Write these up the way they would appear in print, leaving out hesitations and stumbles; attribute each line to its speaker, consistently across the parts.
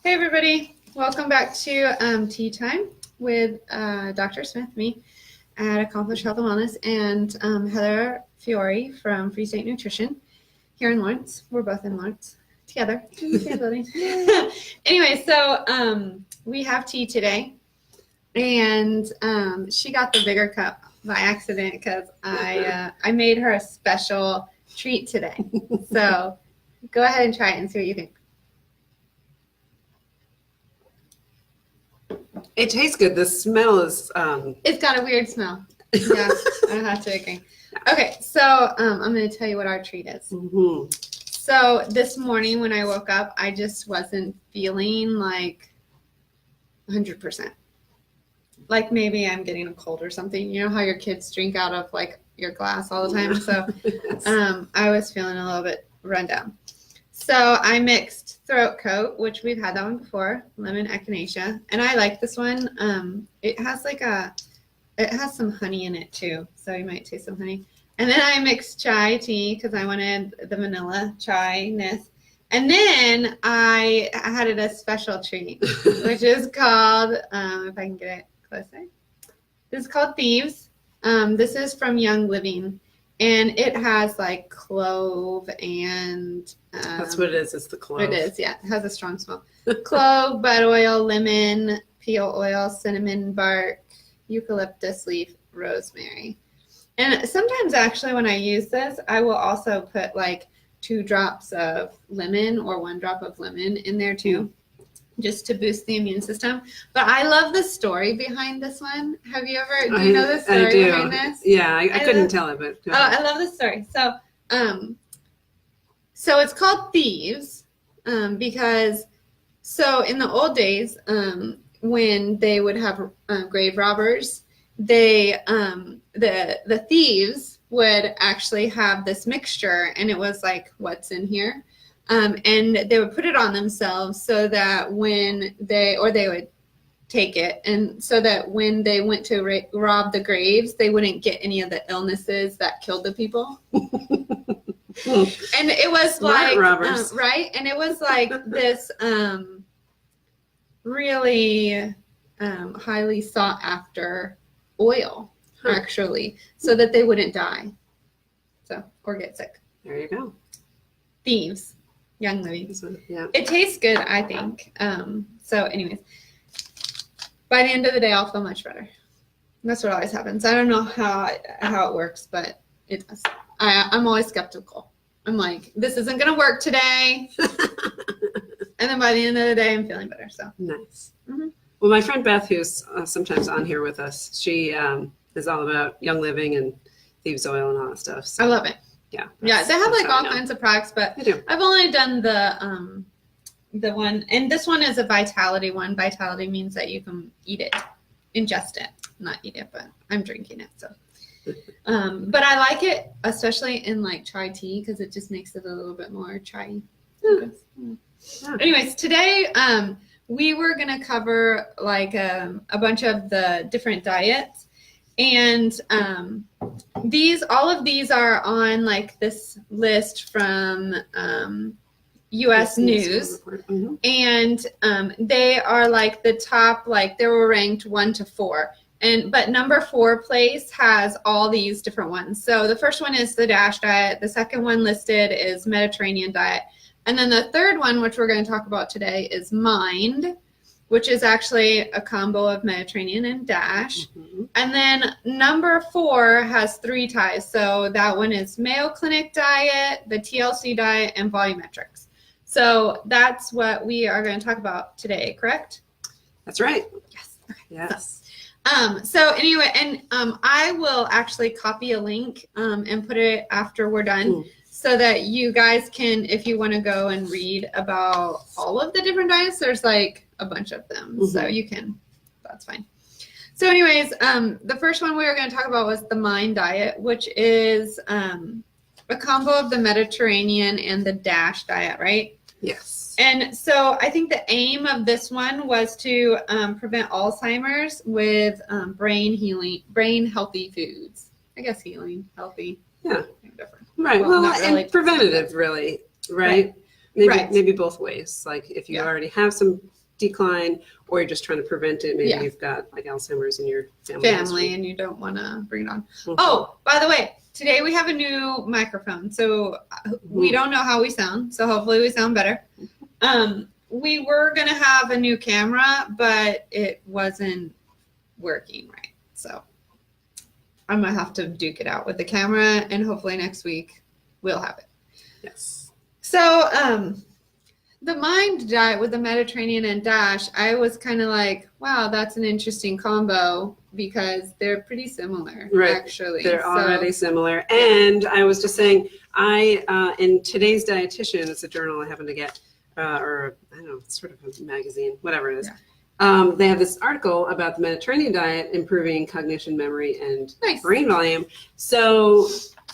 Speaker 1: Hey everybody, welcome back to Tea Time with Dr. Smith, me at Accomplished Health and Wellness, and Heather Fiore from Free State Nutrition here in Lawrence. We're both in Lawrence together in the same building. Anyway, so we have tea today, and she got the bigger cup by accident because I made her a special treat today. So go ahead and try it and see what you think.
Speaker 2: It tastes good. The smell is
Speaker 1: It's got a weird smell. Yeah, I have to agree. Okay, so I'm going to tell you what our treat is.
Speaker 2: mm-hmm.
Speaker 1: So this morning when I woke up, I just wasn't feeling like 100%. Like maybe I'm getting a cold or something. You know how your kids drink out of like your glass all the time? So
Speaker 2: Yes.
Speaker 1: I was feeling a little bit run down. So I mixed Throat Coat, which we've had that one before, lemon echinacea, and I like this one. It has some honey in it too, so you might taste some honey. And then I mixed chai tea because I wanted the vanilla chai-ness. And then I had it a special treat, which is called, if I can get it closer, this is called Thieves. This is from Young Living. And it has like clove and
Speaker 2: That's what it is. It's the clove.
Speaker 1: it is, yeah. It has a strong smell. Clove, bud oil, lemon, peel oil, cinnamon bark, eucalyptus leaf, rosemary. And sometimes actually when I use this, I will also put like 2 drops of lemon or 1 drop of lemon in there too, just to boost the immune system. But I love the story behind this one. Have you ever, do you know the story
Speaker 2: I do.
Speaker 1: behind this?
Speaker 2: Yeah, I couldn't tell it, but
Speaker 1: I love this story. So it's called Thieves because so in the old days when they would have grave robbers, they the thieves would actually have this mixture, and it was like, what's in here? And they would put it on themselves so that when they would take it, and so that when they went to rob the graves, they wouldn't get any of the illnesses that killed the people. And it was
Speaker 2: Smart
Speaker 1: like
Speaker 2: robbers.
Speaker 1: right, and it was like this really highly sought after oil, actually, so that they wouldn't die, or get sick.
Speaker 2: There you go.
Speaker 1: Thieves, Young Living.
Speaker 2: So, yeah.
Speaker 1: It tastes good, I think. So anyways, by the end of the day, I'll feel much better. That's what always happens. I don't know how it works, but it does. I'm always skeptical. I'm like, this isn't going to work today. And then by the end of the day, I'm feeling better. So
Speaker 2: Nice.
Speaker 1: Mm-hmm.
Speaker 2: Well, my friend Beth, who's sometimes on here with us, she is all about Young Living and Thieves Oil and all that stuff. So,
Speaker 1: I love it.
Speaker 2: Yeah.
Speaker 1: Yeah, they have like
Speaker 2: how I
Speaker 1: all
Speaker 2: know.
Speaker 1: kinds of products, but
Speaker 2: They do.
Speaker 1: I've only done the one, and this one is a Vitality one. Vitality means that you can eat it, ingest it, not eat it, but I'm drinking it. So, but I like it, especially in like chai tea, because it just makes it a little bit more chai.
Speaker 2: Yeah.
Speaker 1: Anyways, today we were gonna cover like a bunch of the different diets, and all of these are on like this list from U.S. News.
Speaker 2: Mm-hmm.
Speaker 1: And they are like the top, like they were ranked 1 to 4, but number 4 place has all these different ones. So the first one is the DASH diet. The second one listed is Mediterranean diet, and then the third one, which we're going to talk about today, is Mind, which is actually a combo of Mediterranean and DASH.
Speaker 2: Mm-hmm.
Speaker 1: And then number 4 has 3 ties. So that one is Mayo Clinic diet, the TLC diet, and Volumetrics. So that's what we are going to talk about today, correct?
Speaker 2: That's right.
Speaker 1: Yes. Okay.
Speaker 2: Yes.
Speaker 1: So anyway, and I will actually copy a link and put it after we're done, so that you guys can, if you want to go and read about all of the different diets, there's like a bunch of them.
Speaker 2: Mm-hmm.
Speaker 1: So you can, that's fine. So anyways, the first one we were going to talk about was the Mind diet, which is a combo of the Mediterranean and the DASH diet, right?
Speaker 2: Yes.
Speaker 1: And so I think the aim of this one was to prevent Alzheimer's with brain healthy foods. I guess healing, healthy.
Speaker 2: Yeah.
Speaker 1: Different.
Speaker 2: Right.
Speaker 1: Well,
Speaker 2: Well,
Speaker 1: not really.
Speaker 2: and preventative, really, right? maybe
Speaker 1: Right.
Speaker 2: maybe both ways. Like if you
Speaker 1: Yeah.
Speaker 2: already have some decline, or you're just trying to prevent it. Maybe
Speaker 1: Yeah.
Speaker 2: you've got like Alzheimer's in your family history.
Speaker 1: And you don't want to bring it on.
Speaker 2: Mhm.
Speaker 1: Oh, by the way, today we have a new microphone, so we don't know how we sound. So hopefully we sound better. We were gonna have a new camera, but it wasn't working right. So I'm gonna have to duke it out with the camera, and hopefully next week we'll have it.
Speaker 2: Yes.
Speaker 1: So the Mind diet with the Mediterranean and DASH, I was kind of like, wow, that's an interesting combo because they're pretty similar,
Speaker 2: Right.
Speaker 1: actually.
Speaker 2: They're already similar. And I was just saying, in today's Dietitian, it's a journal I happen to get, or I don't know, it's sort of a magazine, whatever it is.
Speaker 1: Yeah.
Speaker 2: They have this article about the Mediterranean diet improving cognition, memory, and
Speaker 1: Nice.
Speaker 2: brain volume. So,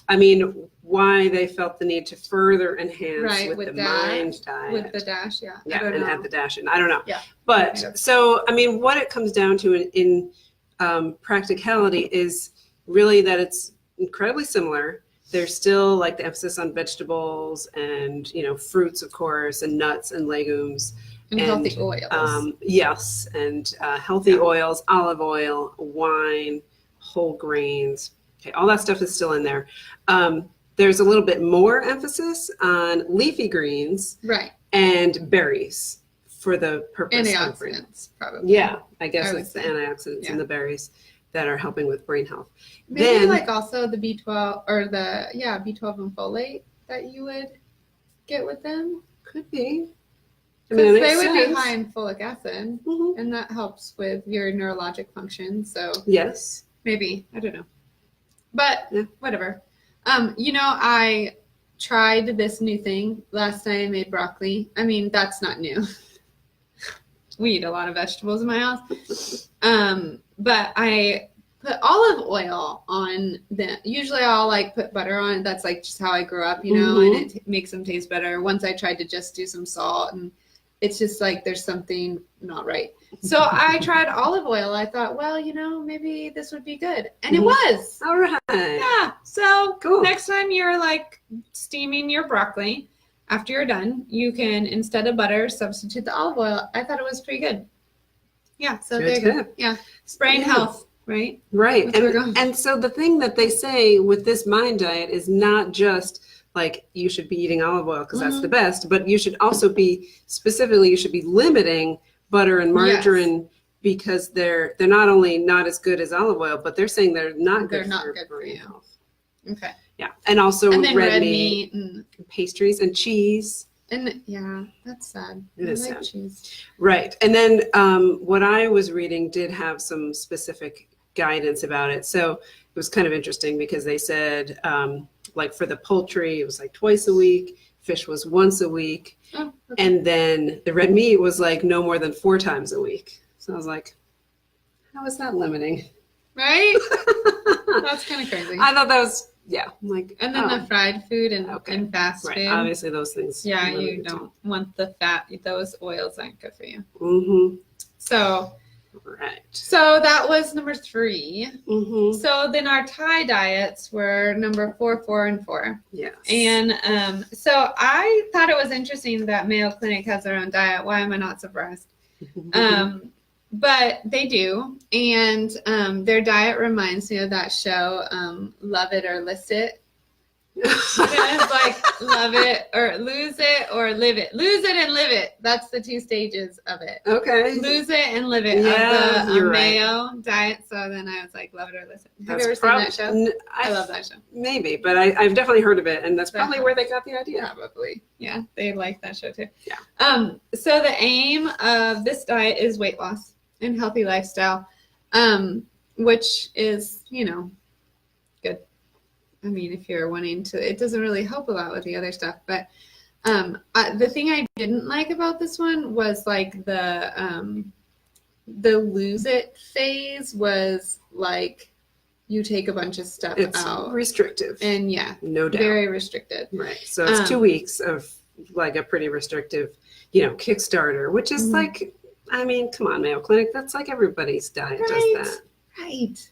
Speaker 2: I mean, why they felt the need to further enhance with the Mind diet.
Speaker 1: With the DASH, yeah.
Speaker 2: Yeah,
Speaker 1: I don't
Speaker 2: and
Speaker 1: know.
Speaker 2: add the dash in. I don't know.
Speaker 1: Yeah.
Speaker 2: But
Speaker 1: Yeah.
Speaker 2: so, I mean, what it comes down to in practicality is really that it's incredibly similar. There's still like the emphasis on vegetables and, you know, fruits, of course, and nuts and legumes.
Speaker 1: And healthy oils.
Speaker 2: Yes, and healthy oils, olive oil, wine, whole grains. Okay, all that stuff is still in there. There's a little bit more emphasis on leafy greens
Speaker 1: Right.
Speaker 2: and berries for the purpose of brain.
Speaker 1: Antioxidants, probably.
Speaker 2: Yeah, I guess
Speaker 1: I would
Speaker 2: it's the
Speaker 1: say.
Speaker 2: antioxidants
Speaker 1: Yeah.
Speaker 2: in the berries that are helping with brain health.
Speaker 1: Maybe
Speaker 2: Then-
Speaker 1: like also the B12 or the B12 and folate that you would get with them.
Speaker 2: Could be. I
Speaker 1: Because
Speaker 2: mean, it
Speaker 1: they
Speaker 2: makes
Speaker 1: would be
Speaker 2: sense.
Speaker 1: high in folic acid,
Speaker 2: Mhm.
Speaker 1: and that helps with your neurologic function. So
Speaker 2: Yes.
Speaker 1: maybe, I don't know. But
Speaker 2: Yeah.
Speaker 1: whatever. I tried this new thing. Last night I made broccoli. I mean, that's not new. We eat a lot of vegetables in my house. But I put olive oil on them. Usually I'll like put butter on it. That's like just how I grew up, you know, and it makes them taste better. Once I tried to just do some salt, and it's just like there's something not right. So I tried olive oil. I thought, well, you know, maybe this would be good. And it was.
Speaker 2: All right.
Speaker 1: Yeah. So
Speaker 2: Cool.
Speaker 1: next time you're like steaming your broccoli, after you're done, you can, instead of butter, substitute the olive oil. I thought it was pretty good. Yeah. So
Speaker 2: Good
Speaker 1: there you go.
Speaker 2: tip.
Speaker 1: Yeah. Brain
Speaker 2: Yeah.
Speaker 1: health, right?
Speaker 2: Right.
Speaker 1: That's where we're going.
Speaker 2: And so the thing that they say with this Mind diet is not just like you should be eating olive oil because that's the best, but you should also be you should be limiting butter and margarine because they're not only not as good as olive oil, but they're saying they're not good for brain health.
Speaker 1: Okay.
Speaker 2: Yeah. And also
Speaker 1: And then
Speaker 2: red meat
Speaker 1: and
Speaker 2: pastries and cheese.
Speaker 1: yeah, that's sad.
Speaker 2: It is
Speaker 1: I like
Speaker 2: sad.
Speaker 1: cheese.
Speaker 2: Right. And then what I was reading did have some specific guidance about it. So it was kind of interesting because they said, like for the poultry, it was like twice a week. Fish was once a week.
Speaker 1: Oh, okay.
Speaker 2: And then the red meat was like no more than 4 times a week. So I was like, how is that limiting?
Speaker 1: Right? That's kind of crazy.
Speaker 2: I thought that was, yeah. I'm like,
Speaker 1: And then the fried food and fast
Speaker 2: right.
Speaker 1: food.
Speaker 2: Obviously those things.
Speaker 1: Yeah,
Speaker 2: limit
Speaker 1: you
Speaker 2: it too.
Speaker 1: don't want the fat. Those oils aren't good for you.
Speaker 2: Mm-hmm.
Speaker 1: So
Speaker 2: Right.
Speaker 1: that was number 3.
Speaker 2: Mm-hmm.
Speaker 1: So then our Thai diets were number 4, 4, and 4.
Speaker 2: Yes.
Speaker 1: And so I thought it was interesting that Mayo Clinic has their own diet. Why am I not surprised? But they do. And their diet reminds me of that show, Love It or List It. It's like love it or lose it or live it. Lose it and live it. That's the 2 stages of it.
Speaker 2: Okay.
Speaker 1: Lose it and live it.
Speaker 2: Yeah,
Speaker 1: of the
Speaker 2: you're right.
Speaker 1: Mayo diet. So then I was like, love it or list it. Have
Speaker 2: That's
Speaker 1: you ever seen that show? I love that show.
Speaker 2: Maybe, but I've definitely heard of it, and that's probably where they got the idea.
Speaker 1: Probably. Yeah, they like that show too.
Speaker 2: Yeah.
Speaker 1: So the aim of this diet is weight loss and healthy lifestyle, which is, you know, good. I mean, if you're wanting to, it doesn't really help a lot with the other stuff. But the thing I didn't like about this one was like the lose it phase was like you take a bunch of stuff
Speaker 2: It's
Speaker 1: out.
Speaker 2: restrictive.
Speaker 1: And yeah,
Speaker 2: no doubt.
Speaker 1: very restricted.
Speaker 2: Right. So it's 2 weeks of like a pretty restrictive, you know, Kickstarter, which is like, I mean, come on, Mayo Clinic. That's like everybody's diet does that.
Speaker 1: Right.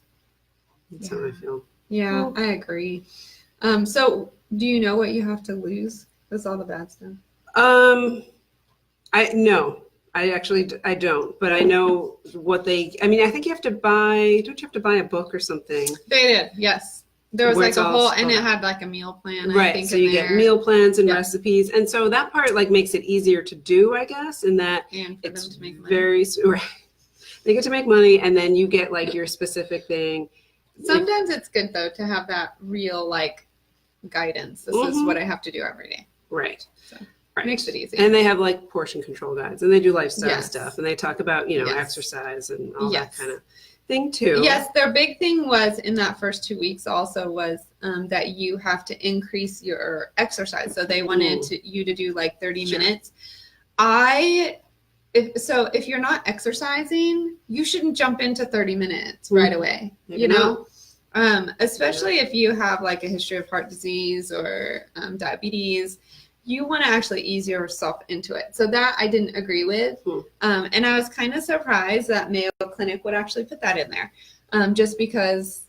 Speaker 2: That's how I feel.
Speaker 1: Yeah,
Speaker 2: Well,
Speaker 1: I agree. So do you know what you have to lose? That's all the bad stuff.
Speaker 2: I no, I don't, but I know what they. I mean, I think you have to buy. Don't you have to buy a book or something?
Speaker 1: They did, yes. There was
Speaker 2: Where
Speaker 1: like
Speaker 2: it's
Speaker 1: a
Speaker 2: all
Speaker 1: whole, and it
Speaker 2: spelled out.
Speaker 1: had like a meal plan. I
Speaker 2: Right.
Speaker 1: think
Speaker 2: So
Speaker 1: in
Speaker 2: you
Speaker 1: there,
Speaker 2: get meal plans and
Speaker 1: Yeah.
Speaker 2: recipes, and so that part like makes it easier to do, I guess, in that
Speaker 1: and for
Speaker 2: it's
Speaker 1: them to make money.
Speaker 2: very. Right. They get to make money, and then you get like your specific thing.
Speaker 1: Sometimes it's good though to have that real like guidance. This is
Speaker 2: Mhm.
Speaker 1: what I have to do every day.
Speaker 2: Right.
Speaker 1: So,
Speaker 2: Right.
Speaker 1: Makes it easy.
Speaker 2: And they have like portion control guides, and they do lifestyle
Speaker 1: Yes.
Speaker 2: stuff, and they talk about
Speaker 1: Yes.
Speaker 2: exercise and all
Speaker 1: Yes.
Speaker 2: that kind of thing too.
Speaker 1: Yes, their big thing was in that first 2 weeks also was that you have to increase your exercise. So they wanted you to do like 30
Speaker 2: Sure.
Speaker 1: minutes. If you're not exercising, you shouldn't jump into 30 minutes right away.
Speaker 2: Maybe
Speaker 1: you know, especially if you have like a history of heart disease or diabetes. You want to actually ease yourself into it. So that I didn't agree with. And I was kind of surprised that Mayo Clinic would actually put that in there just because,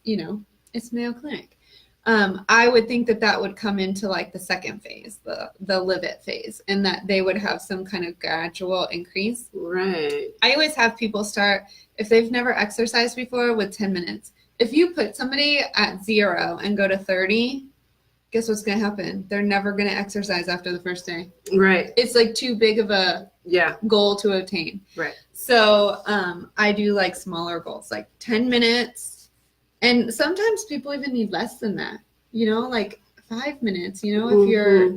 Speaker 1: it's Mayo Clinic. I would think that would come into like the second phase, the live it phase, and that they would have some kind of gradual increase.
Speaker 2: Right.
Speaker 1: I always have people start, if they've never exercised before, with 10 minutes. If you put somebody at 0 and go to 30, guess what's going to happen? They're never going to exercise after the first day.
Speaker 2: Right.
Speaker 1: It's like too big of a goal to attain.
Speaker 2: Right.
Speaker 1: So I do like smaller goals, like 10 minutes. And sometimes people even need less than that, like 5 minutes. If you're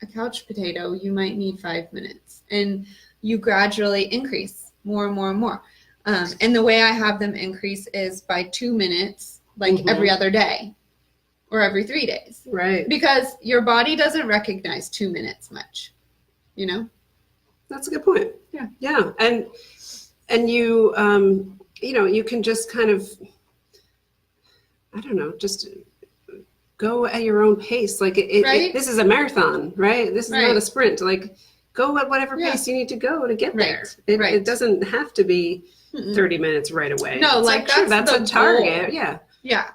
Speaker 1: a couch potato, you might need 5 minutes. And you gradually increase more and more and more. And the way I have them increase is by 2 minutes, like every other day. Or every 3 days.
Speaker 2: Right.
Speaker 1: Because your body doesn't recognize 2 minutes much,
Speaker 2: That's a good point.
Speaker 1: Yeah.
Speaker 2: Yeah. And you, you can just kind of, I don't know, just go at your own pace. Like
Speaker 1: Right?
Speaker 2: this is a marathon, right? This is
Speaker 1: Right.
Speaker 2: not a sprint. Like go at whatever pace you need to go to get there. It doesn't have to be 30 minutes right away.
Speaker 1: No,
Speaker 2: It's
Speaker 1: like
Speaker 2: that's
Speaker 1: the
Speaker 2: a target.
Speaker 1: goal.
Speaker 2: Yeah.
Speaker 1: Yeah.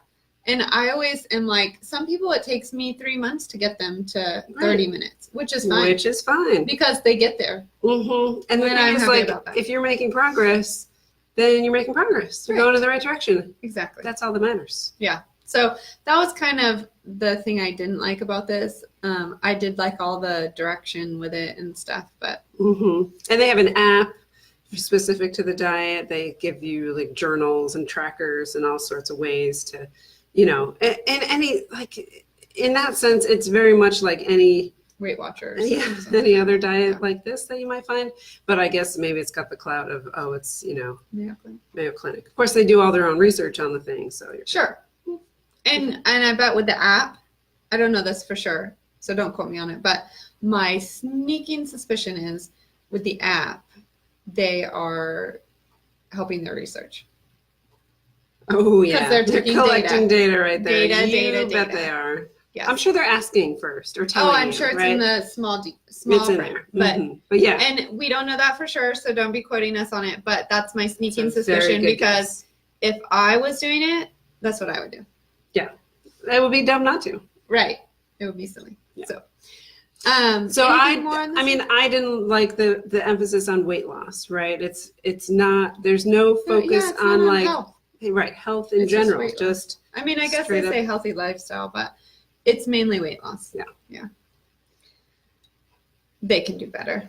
Speaker 1: And I always am like, some people, it takes me 3 months to get them to 30 minutes, which is fine.
Speaker 2: Which is fine.
Speaker 1: Because they get there.
Speaker 2: And the
Speaker 1: then I'm
Speaker 2: thing is,
Speaker 1: happy
Speaker 2: like,
Speaker 1: about that.
Speaker 2: if you're making progress, then you're making progress. You're going in the right direction.
Speaker 1: Exactly.
Speaker 2: That's all that matters.
Speaker 1: Yeah. So that was kind of the thing I didn't like about this. I did like all the direction with it and stuff, but.
Speaker 2: And they have an app specific to the diet. They give you like journals and trackers and all sorts of ways to, and any, like, in that sense, it's very much like any
Speaker 1: Weight Watchers.
Speaker 2: Yeah, any other diet like this that you might find. But I guess maybe it's got the clout of, it's, Mayo Clinic. Of course, they do all their own research on the thing. So
Speaker 1: Sure. And I bet with the app, I don't know this for sure, so don't quote me on it, but my sneaking suspicion is with the app, they are helping their research.
Speaker 2: Oh, yeah.
Speaker 1: They're taking
Speaker 2: collecting data right there.
Speaker 1: Data.
Speaker 2: Bet they are.
Speaker 1: Yes.
Speaker 2: I'm sure they're asking first or telling you.
Speaker 1: I'm sure it's
Speaker 2: right?
Speaker 1: in the small
Speaker 2: It's in
Speaker 1: print.
Speaker 2: there. But yeah.
Speaker 1: And we don't know that for sure, so don't be quoting us on it. But that's my sneaking
Speaker 2: It's a very
Speaker 1: suspicion
Speaker 2: good
Speaker 1: because
Speaker 2: guess.
Speaker 1: if I was doing it, that's what I would do.
Speaker 2: Yeah. It would be dumb not to.
Speaker 1: Right. It would be silly.
Speaker 2: Yeah.
Speaker 1: So
Speaker 2: I didn't like the emphasis on weight loss, right? It's not, there's no focus on like
Speaker 1: health.
Speaker 2: Health in
Speaker 1: It's just
Speaker 2: general.
Speaker 1: weight
Speaker 2: Just
Speaker 1: I mean, I guess
Speaker 2: straight
Speaker 1: they
Speaker 2: up.
Speaker 1: say healthy lifestyle, but it's mainly weight loss.
Speaker 2: Yeah.
Speaker 1: They can do better.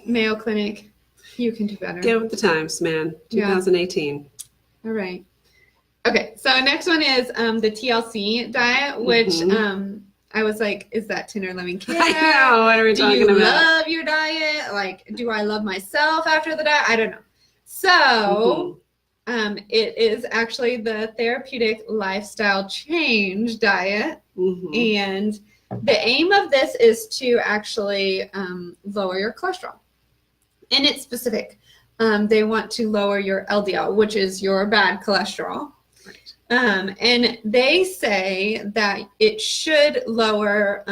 Speaker 1: Mayo Clinic, you can do better.
Speaker 2: get with the times, man.
Speaker 1: Yeah.
Speaker 2: 2018.
Speaker 1: All right. Okay, so next one is the TLC diet, which I was like, is that Tinder Living Care?
Speaker 2: I know, what are we
Speaker 1: Do
Speaker 2: talking
Speaker 1: you
Speaker 2: about?
Speaker 1: love your diet? Like, do I love myself after the diet? I don't know. So it is actually the therapeutic lifestyle change diet. And the aim of this is to actually lower your cholesterol. And it's specific. They want to lower your LDL, which is your bad cholesterol. And they say that it should lower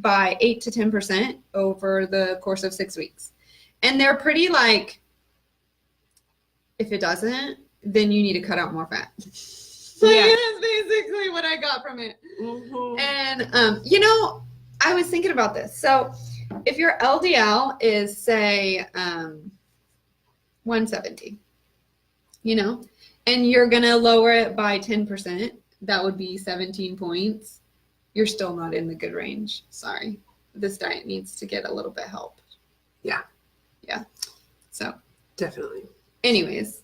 Speaker 1: by 8 to 10% over the course of 6 weeks. And they're pretty like, if it doesn't, then you need to cut out more fat. So that's basically what I got from it. And, I was thinking about this. So if your LDL is say 170, you know, and you're gonna lower it by 10%, that would be 17 points. You're still not in the good range. Sorry, this diet needs to get a little bit help.
Speaker 2: Yeah.
Speaker 1: So
Speaker 2: Definitely.
Speaker 1: anyways,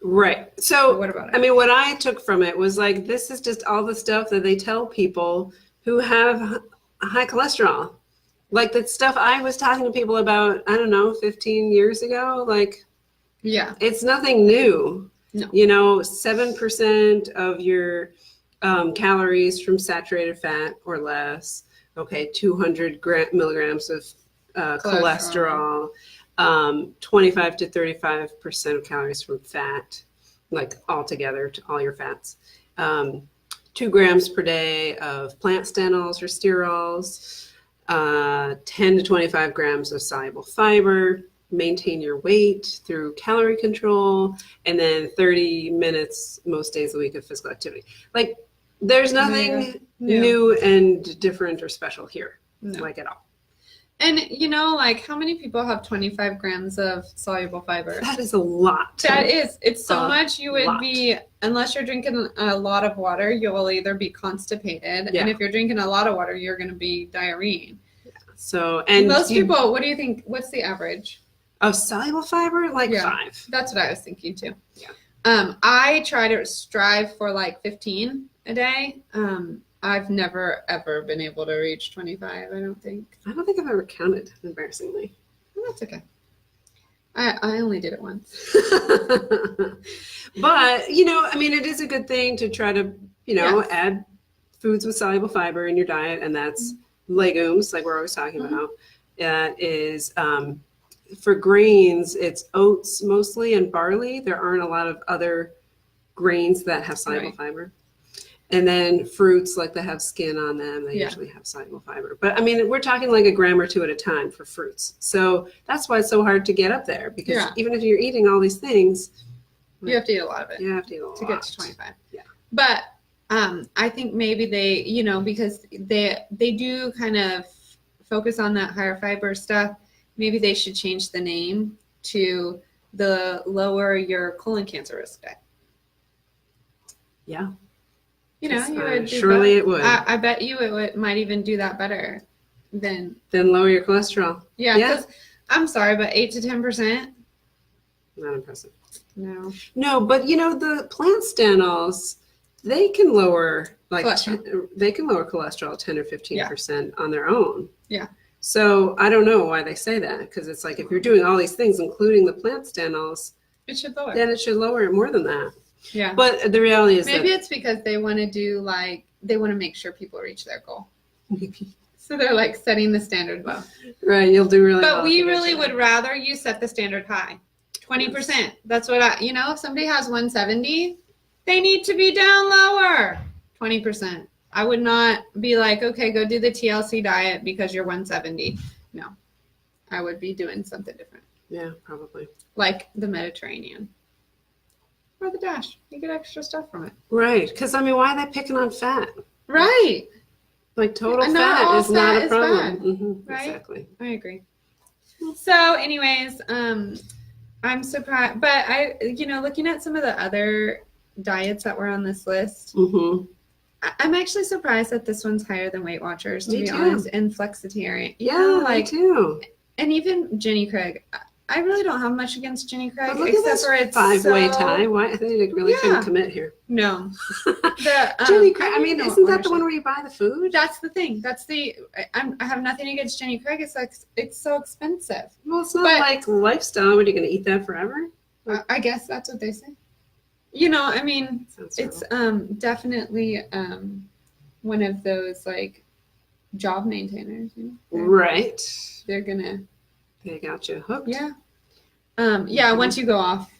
Speaker 2: right. So
Speaker 1: what about it?
Speaker 2: I mean, what I took from it was like, this is just all the stuff that they tell people who have high cholesterol. Like the stuff I was talking to people about, I don't know, 15 years ago. Like,
Speaker 1: Yeah.
Speaker 2: it's nothing new.
Speaker 1: No.
Speaker 2: 7% of your calories from saturated fat or less. Okay, 200 milligrams of cholesterol. 25 to 35% of calories from fat, like altogether, to all your fats. 2 grams per day of plant stanols or sterols. 10 to 25 grams of soluble fiber. Maintain your weight through calorie control, and then 30 minutes most days a week of physical activity. Like, there's nothing new and different or special here, like at all.
Speaker 1: And like, how many people have 25 grams of soluble fiber?
Speaker 2: That is a lot.
Speaker 1: That is. It's so much. You would be, unless you're drinking a lot of water, you will either be constipated. Yeah. And if you're drinking a lot of water, you're going to be diarrheaing.
Speaker 2: Yeah. So, and
Speaker 1: most people, what do you think? What's the average?
Speaker 2: Of soluble fiber? Like 5.
Speaker 1: That's what I was thinking too.
Speaker 2: Yeah.
Speaker 1: I try to strive for like 15 a day. I've never, ever been able to reach 25, I don't think.
Speaker 2: I don't think I've ever counted, embarrassingly.
Speaker 1: Well, that's okay. I only did it once.
Speaker 2: But, I mean, it is a good thing to try to, add foods with soluble fiber in your diet, and that's legumes, like we're always talking about. That is, for grains, it's oats mostly and barley. There aren't a lot of other grains that have soluble fiber. And then fruits, like that have skin on them, they usually have soluble fiber. But I mean, we're talking like a gram or 2 at a time for fruits. So that's why it's so hard to get up there, because even if you're eating all these things,
Speaker 1: you have to eat a lot of it.
Speaker 2: You have to eat a lot
Speaker 1: to get to 25.
Speaker 2: Yeah.
Speaker 1: But I think maybe they, because they do kind of focus on that higher fiber stuff, maybe they should change the name to the lower your colon cancer risk diet.
Speaker 2: Yeah.
Speaker 1: You would
Speaker 2: surely it would.
Speaker 1: I bet you it might even do that better than
Speaker 2: lower your cholesterol.
Speaker 1: Yeah, because I'm sorry, but 8 to 10%.
Speaker 2: Not impressive.
Speaker 1: No,
Speaker 2: but the plant stanols, they can lower cholesterol 10 or 15% on their own.
Speaker 1: Yeah.
Speaker 2: So I don't know why they say that, because it's like, if you're doing all these things, including the plant stanols,
Speaker 1: it should lower.
Speaker 2: Then it should lower it more than that.
Speaker 1: Yeah.
Speaker 2: But the reality is
Speaker 1: maybe it's because they want to they want to make sure people reach their goal. So they're like setting the standard low.
Speaker 2: Right. You'll do really well.
Speaker 1: But we really would rather you set the standard high. 20%. That's what if somebody has 170, they need to be down lower. 20%. I would not be like, okay, go do the TLC diet because you're 170. No. I would be doing something different.
Speaker 2: Yeah, probably.
Speaker 1: Like the Mediterranean. Or the DASH. You get extra stuff from it.
Speaker 2: Right. Because, I mean, why are they picking on fat?
Speaker 1: Right.
Speaker 2: Like, total fat is not a problem.
Speaker 1: Mm-hmm. Right?
Speaker 2: Exactly.
Speaker 1: I agree. So, anyways, I'm surprised. But looking at some of the other diets that were on this list, I'm actually surprised that this one's higher than Weight Watchers, to be honest, and Flexitarian.
Speaker 2: Yeah, me too.
Speaker 1: And even Jenny Craig. I really don't have much against Jenny Craig,
Speaker 2: except for it's 5-way tie. Why they really couldn't commit here?
Speaker 1: No,
Speaker 2: Jenny Craig. I mean, isn't that the one where you buy the food?
Speaker 1: That's the thing. I have nothing against Jenny Craig. It's like it's so expensive.
Speaker 2: Well, it's not like lifestyle. What, are you going to eat that forever?
Speaker 1: I guess that's what they say. I mean, it's definitely one of those like job maintainers.
Speaker 2: Right.
Speaker 1: They're gonna.
Speaker 2: They got you hooked.
Speaker 1: Yeah. Once you go off,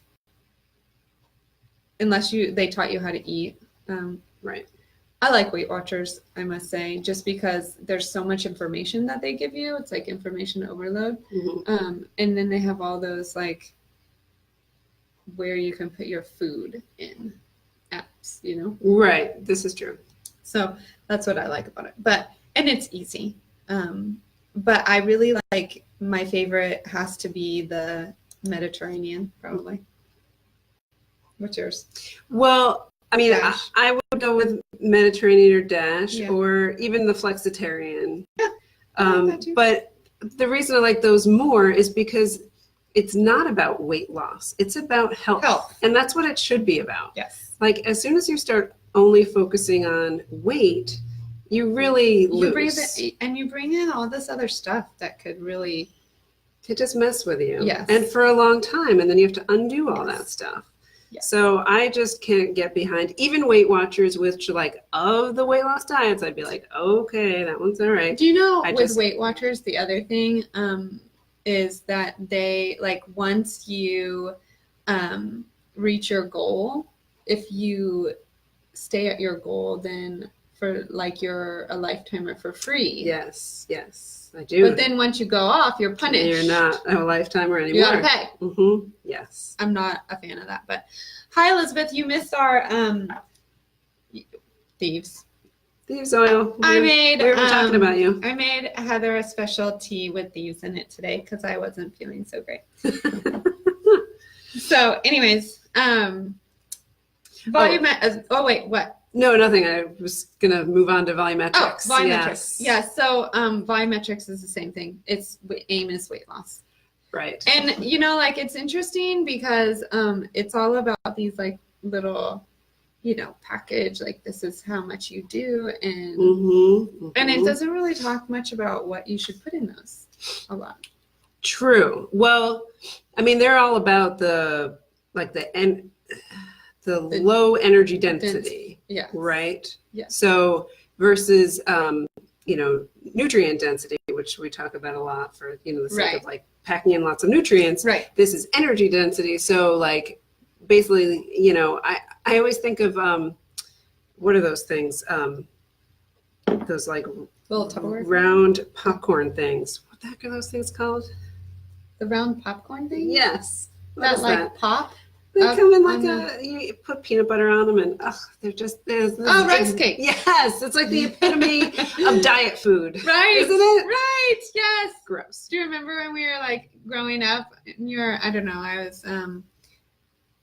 Speaker 1: unless they taught you how to eat.
Speaker 2: Right.
Speaker 1: I like Weight Watchers, I must say, just because there's so much information that they give you. It's like information overload. And then they have all those like where you can put your food in apps, Right.
Speaker 2: This is true.
Speaker 1: So that's what I like about it. And it's easy. but I really like, my favorite has to be the Mediterranean, probably. What's yours?
Speaker 2: Well, I mean,
Speaker 1: Dash.
Speaker 2: I would go with Mediterranean or Dash,
Speaker 1: Yeah.
Speaker 2: or even the Flexitarian.
Speaker 1: Yeah, I like that too.
Speaker 2: But the reason I like those more is because it's not about weight loss. It's about health. And that's what it should be about.
Speaker 1: Yes.
Speaker 2: Like, as soon as you start only focusing on weight, you really lose.
Speaker 1: You bring in all this other stuff that could really
Speaker 2: just mess with you.
Speaker 1: Yes.
Speaker 2: And for a long time, and then you have to undo all
Speaker 1: Yes.
Speaker 2: that stuff.
Speaker 1: Yes.
Speaker 2: So I just can't get behind even Weight Watchers, which like of the weight loss diets, I'd be like, okay, that one's all right.
Speaker 1: Do you know with Weight Watchers, the other thing is that they, like, once you reach your goal, if you stay at your goal, then for like you're a lifetimer for free.
Speaker 2: Yes, I do.
Speaker 1: But then once you go off, you're punished.
Speaker 2: You're not a lifetimer anymore.
Speaker 1: You gotta pay.
Speaker 2: Mm-hmm. Yes.
Speaker 1: I'm not a fan of that. But hi, Elizabeth. You missed our thieves
Speaker 2: oil. We were talking about you.
Speaker 1: I made Heather a special tea with thieves in it today because I wasn't feeling so great. So, anyways, wait, what?
Speaker 2: No, nothing. I was gonna move on to volumetrics.
Speaker 1: Oh, volumetrics. Yeah. So, volumetrics is the same thing. Its aim is weight loss.
Speaker 2: Right.
Speaker 1: And like, it's interesting because it's all about these like little, package, like this is how much you do, and and it doesn't really talk much about what you should put in those a lot. True.
Speaker 2: Well, I mean, they're all about the low energy density.
Speaker 1: Yeah.
Speaker 2: Right.
Speaker 1: Yeah.
Speaker 2: So versus nutrient density, which we talk about a lot for the sake of like packing in lots of nutrients.
Speaker 1: Right.
Speaker 2: This is energy density. So like basically, I always think of what are those things? Those like
Speaker 1: little Tupperware
Speaker 2: round popcorn things. What the heck are those things called?
Speaker 1: The round popcorn thing?
Speaker 2: Yes.
Speaker 1: That like pop?
Speaker 2: They come in like you put peanut butter on them, and they're just
Speaker 1: rice cake.
Speaker 2: Yes, it's like the epitome of diet food,
Speaker 1: right?
Speaker 2: Isn't it?
Speaker 1: Right. Yes.
Speaker 2: Gross.
Speaker 1: Do you remember when we were like growing up? And I don't know. I was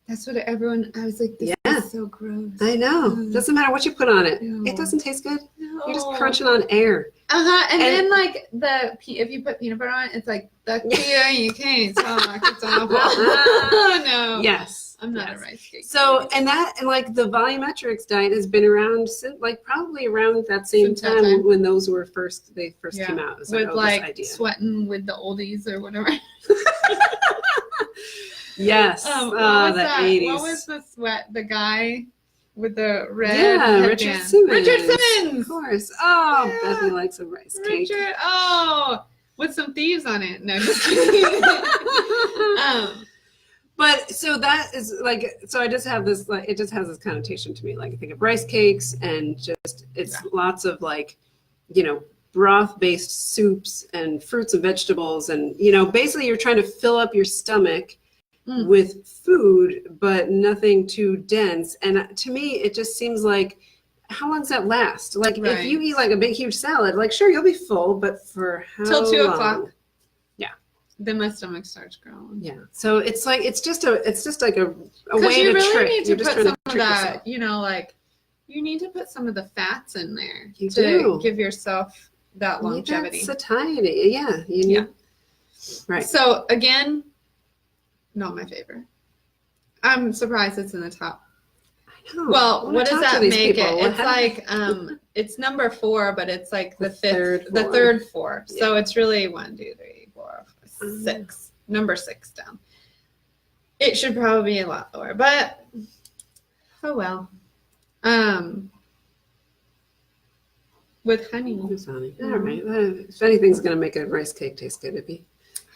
Speaker 1: that's what everyone. I was like, this is so gross.
Speaker 2: I know. Doesn't matter what you put on it.
Speaker 1: No.
Speaker 2: It doesn't taste good.
Speaker 1: No.
Speaker 2: You're just crunching on air.
Speaker 1: And then like if you put peanut butter on it, it's like you can't talk. It's awful. Oh no.
Speaker 2: Yes.
Speaker 1: I'm not a rice cake.
Speaker 2: So and like the volumetrics diet has been around since like probably around that same time when those were first came out. It was
Speaker 1: with like
Speaker 2: this idea.
Speaker 1: Sweating with the oldies or whatever.
Speaker 2: Yes.
Speaker 1: What was
Speaker 2: the
Speaker 1: that?
Speaker 2: 80s.
Speaker 1: What was the sweat? The guy with the red
Speaker 2: headband. Richard Simmons.
Speaker 1: Richard Simmons.
Speaker 2: Of course. Oh, Bethany likes a rice cake.
Speaker 1: Richard. Oh, with some thieves on it. No, just kidding.
Speaker 2: But so that is like, so I just have this, like, it just has this connotation to me. Like I think of rice cakes and just, it's lots of like, broth-based soups and fruits and vegetables. And, basically you're trying to fill up your stomach with food, but nothing too dense. And to me, it just seems like, how long does that last? Like if you eat like a big, huge salad, like sure, you'll be full, but for how
Speaker 1: long? Till 2 o'clock.
Speaker 2: Then
Speaker 1: my stomach starts growing.
Speaker 2: Yeah. So it's like it's just like a way
Speaker 1: you
Speaker 2: to
Speaker 1: really
Speaker 2: trick.
Speaker 1: Need to
Speaker 2: You're just
Speaker 1: put some of
Speaker 2: that,
Speaker 1: yourself. Like you need to put some of the fats in there
Speaker 2: to
Speaker 1: give yourself that longevity.
Speaker 2: That satiety. Yeah. You need, right.
Speaker 1: So again, not my favorite. I'm surprised it's in the top.
Speaker 2: I know.
Speaker 1: Well, what does that make
Speaker 2: people?
Speaker 1: It's like it's number 4, but it's like the third 4. Yeah. So it's really 1, 2, 3, 4, 5, 6. Number 6 down. It should probably be a lot lower, but oh well. With honey.
Speaker 2: With honey. All right. If anything's gonna make a rice cake taste good, it'd be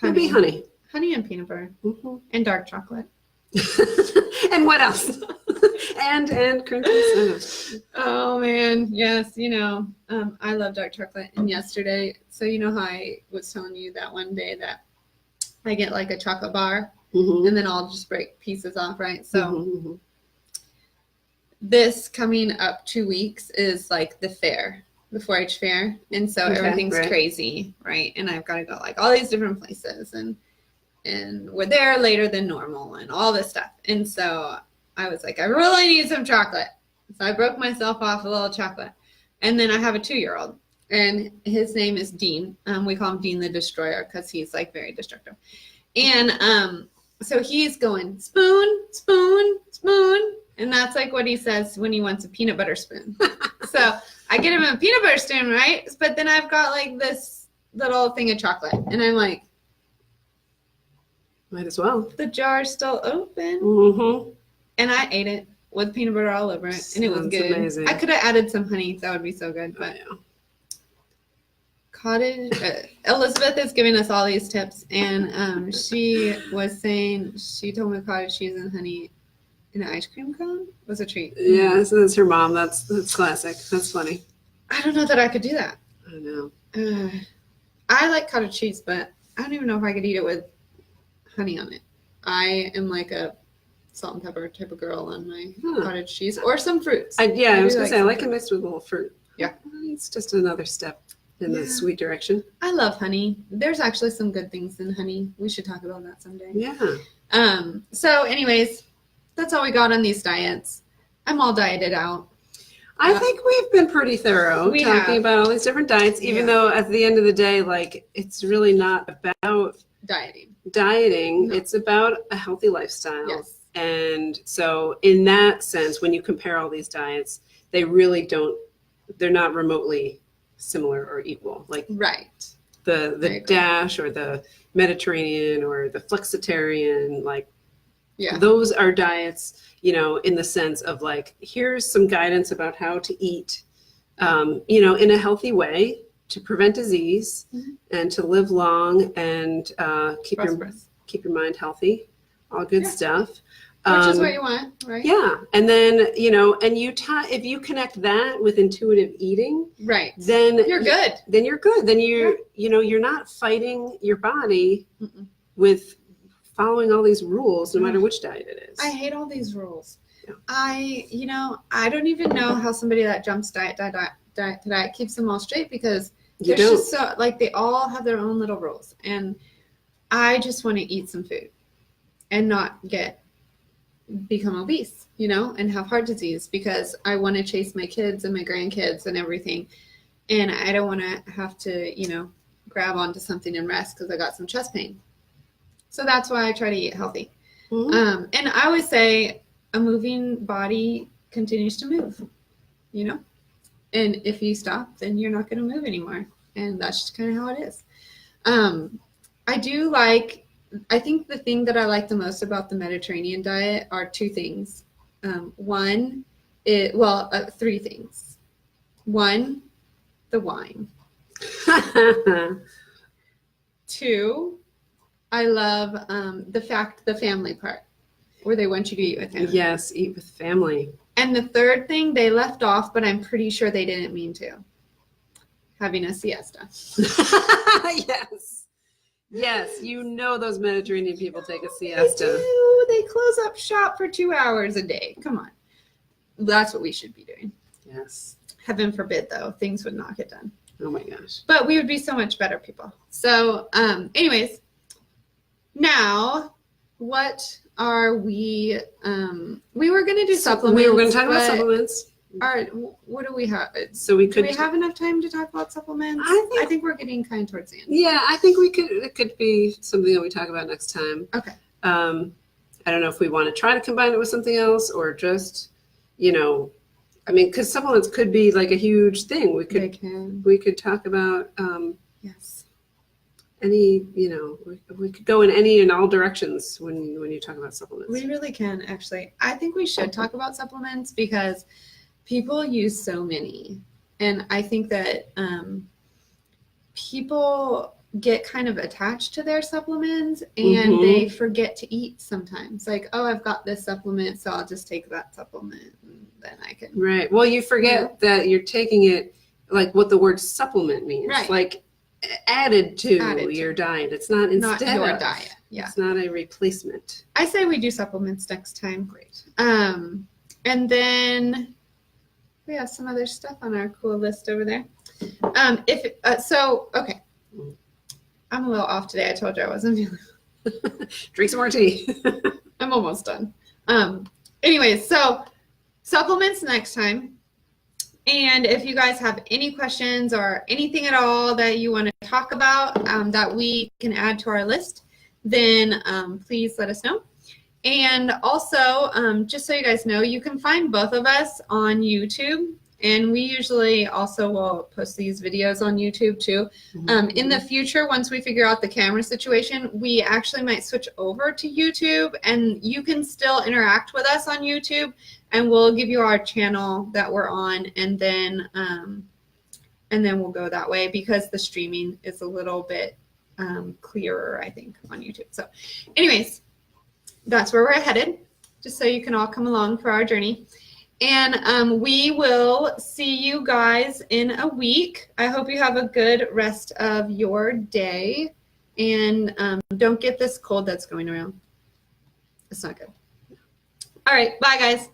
Speaker 2: honey.
Speaker 1: Honey and peanut butter. And dark chocolate.
Speaker 2: And what else? and cream cheese.
Speaker 1: Oh man, yes. I love dark chocolate. And yesterday, so how I was telling you that one day that I get like a chocolate bar, and then I'll just break pieces off, right? So this coming up 2 weeks is like the fair, the 4-H fair, and so
Speaker 2: Okay,
Speaker 1: everything's
Speaker 2: right.
Speaker 1: crazy, right? And I've got to go like all these different places, and we're there later than normal, and all this stuff. And so I was like, I really need some chocolate. So I broke myself off a little chocolate, and then I have a 2-year-old, and his name is Dean. We call him Dean the Destroyer because he's like very destructive, and so he's going spoon, spoon, spoon. And that's like what he says when he wants a peanut butter spoon. So I get him a peanut butter spoon, right? But then I've got like this little thing of chocolate. And I'm like,
Speaker 2: Might as well.
Speaker 1: the jar's still open.
Speaker 2: Mm-hmm.
Speaker 1: And I ate it with peanut butter all over it. And it was
Speaker 2: Sounds
Speaker 1: good.
Speaker 2: amazing.
Speaker 1: I could have added some honey. That would be so good. But cottage, Elizabeth is giving us all these tips. And she was saying, she told me cottage cheese and honey in an ice cream cone was a treat.
Speaker 2: Yeah, so that's her mom. That's classic. That's funny.
Speaker 1: I don't know that I could do that.
Speaker 2: I know.
Speaker 1: I like cottage cheese, but I don't even know if I could eat it with honey on it. I am like a salt and pepper type of girl on my cottage cheese or some fruits.
Speaker 2: I was going to say, I like it
Speaker 1: fruit.
Speaker 2: mixed with a little fruit.
Speaker 1: Yeah.
Speaker 2: It's just another step in the sweet direction.
Speaker 1: I love honey. There's actually some good things in honey. We should talk about that someday.
Speaker 2: Yeah.
Speaker 1: So anyways, that's all we got on these diets. I'm all dieted out.
Speaker 2: I think we've been pretty thorough talking about all these different diets, even though at the end of the day, like, it's really not about
Speaker 1: dieting.
Speaker 2: No. It's about a healthy lifestyle.
Speaker 1: Yes.
Speaker 2: And so in that sense, when you compare all these diets, they really don't, they're not remotely similar or equal. Like the DASH or the Mediterranean or the flexitarian, like those are diets, you know, in the sense of like, here's some guidance about how to eat, you know, in a healthy way to prevent disease and to live long and keep your mind healthy, all good stuff.
Speaker 1: Which is what you want, right?
Speaker 2: Yeah. And then, you know, and if you connect that with intuitive eating, then
Speaker 1: you're good.
Speaker 2: Then you're good. Then you know, you're not fighting your body with following all these rules, no matter which diet it is.
Speaker 1: I hate all these rules. Yeah. I don't even know how somebody that jumps diet to diet keeps them all straight, because there's just so, like, they all have their own little rules. And I just want to eat some food and not become obese, you know, and have heart disease, because I want to chase my kids and my grandkids and everything. And I don't want to have to, you know, grab onto something and rest because I got some chest pain. So that's why I try to eat healthy. And I always say a moving body continues to move, you know, and if you stop, then you're not going to move anymore. And that's just kind of how it is. I think the thing that I like the most about the Mediterranean diet are two things. Three things. One, the wine. 2, I love the family part, where they want you to eat with family.
Speaker 2: Yes, eat with family.
Speaker 1: And the third thing they left off, but I'm pretty sure they didn't mean to. Having a siesta.
Speaker 2: Yes, you know those Mediterranean people take a siesta.
Speaker 1: They do. They close up shop for 2 hours a day. Come on. That's what we should be doing.
Speaker 2: Yes.
Speaker 1: Heaven forbid, though. Things would not get done.
Speaker 2: Oh, my gosh.
Speaker 1: But we would be so much better people. So, anyways, now, what are we? We were going to do supplements.
Speaker 2: We were going to talk about supplements.
Speaker 1: What do we have?
Speaker 2: So do
Speaker 1: we have enough time to talk about supplements? I think we're getting kind of towards the end.
Speaker 2: Yeah, I think it could be something that we talk about next time.
Speaker 1: Okay.
Speaker 2: I don't know if we want to try to combine it with something else, or just, you know, I mean, because supplements could be like a huge thing. We could talk about any, you know, we could go in any and all directions when you talk about supplements.
Speaker 1: We really can, actually. I think we should talk about supplements because people use so many. And I think that people get kind of attached to their supplements and they forget to eat sometimes. Like, oh, I've got this supplement, so I'll just take that supplement and then I can.
Speaker 2: Right. Well, you forget that you're taking it, like what the word supplement means.
Speaker 1: Right.
Speaker 2: Like added to your diet. It's not instead
Speaker 1: not your
Speaker 2: of
Speaker 1: diet. Yeah.
Speaker 2: It's not a replacement.
Speaker 1: I say we do supplements next time. Great. And then we have some other stuff on our cool list over there. Okay. I'm a little off today. I told you I wasn't feeling.
Speaker 2: Drink some more tea.
Speaker 1: I'm almost done. Anyways, so supplements next time. And if you guys have any questions or anything at all that you want to talk about that we can add to our list, then please let us know. And also, just so you guys know, you can find both of us on YouTube. And we usually also will post these videos on YouTube too. In the future, once we figure out the camera situation, we actually might switch over to YouTube, and you can still interact with us on YouTube, and we'll give you our channel that we're on, and then we'll go that way because the streaming is a little bit clearer, I think, on YouTube. So anyways, that's where we're headed, just so you can all come along for our journey. And we will see you guys in a week. I hope you have a good rest of your day. And don't get this cold that's going around. It's not good. All right. Bye, guys.